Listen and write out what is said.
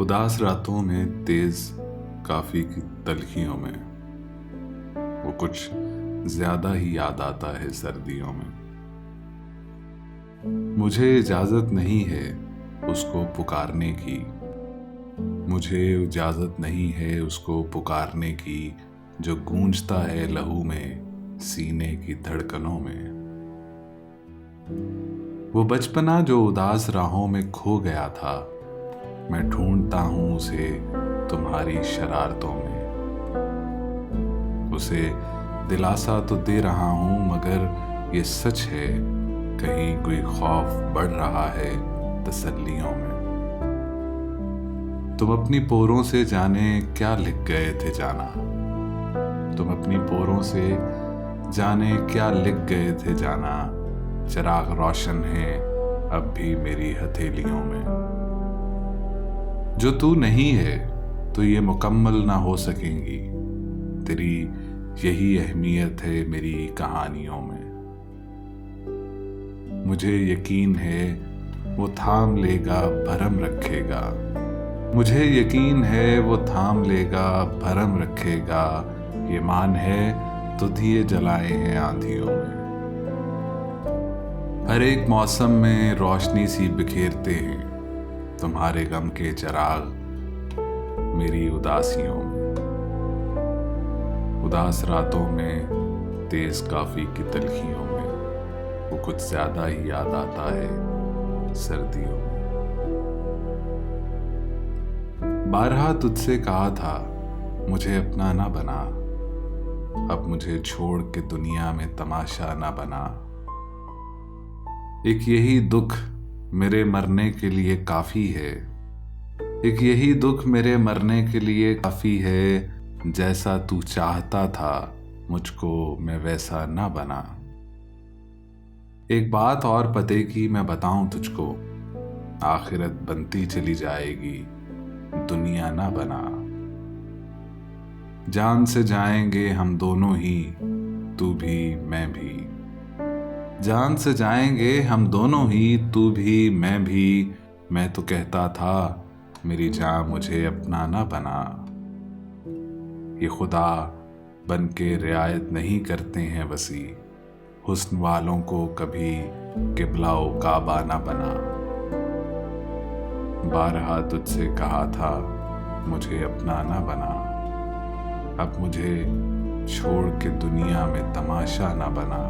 उदास रातों में तेज काफी की तलखियों में वो कुछ ज्यादा ही याद आता है सर्दियों में। मुझे इजाजत नहीं है उसको पुकारने की, मुझे इजाजत नहीं है उसको पुकारने की, जो गूंजता है लहू में सीने की धड़कनों में। वो बचपना जो उदास राहों में खो गया था, मैं ढूंढता हूं उसे तुम्हारी शरारतों में। उसे दिलासा तो दे रहा हूं, मगर ये सच है कहीं कोई खौफ बढ़ रहा है तसल्लियों में। तुम अपनी पोरों से जाने क्या लिख गए थे जाना, तुम अपनी पोरों से जाने क्या लिख गए थे जाना। चिराग रोशन है अब भी मेरी हथेलियों में। जो तू नहीं है तो ये मुकम्मल ना हो सकेंगी, तेरी यही अहमियत है मेरी कहानियों में। मुझे यकीन है वो थाम लेगा भरम रखेगा, मुझे यकीन है वो थाम लेगा भरम रखेगा। ये मान है तो दिए जलाए हैं आंधियों में। हर एक मौसम में रोशनी सी बिखेरते हैं तुम्हारे गम के चिराग मेरी उदासियों में। उदास रातों में तेज काफी की तलखियों में वो कुछ ज्यादा ही याद आता है सर्दियों में। बारहा तुझसे कहा था मुझे अपना ना बना, अब मुझे छोड़ के दुनिया में तमाशा ना बना। एक यही दुख मेरे मरने के लिए काफी है, एक यही दुख मेरे मरने के लिए काफी है। जैसा तू चाहता था मुझको मैं वैसा ना बना। एक बात और पते की मैं बताऊं तुझको, आखिरत बनती चली जाएगी दुनिया ना बना। जान से जाएंगे हम दोनों ही, तू भी मैं भी। जान से जाएंगे हम दोनों ही, तू भी मैं भी। मैं तो कहता था मेरी जान मुझे अपना ना बना। ये खुदा बन के रियायत नहीं करते हैं वसी, हुस्न वालों को कभी किबलाओ काबा ना बना। बारहा तुझसे कहा था मुझे अपना ना बना, अब मुझे छोड़ के दुनिया में तमाशा ना बना।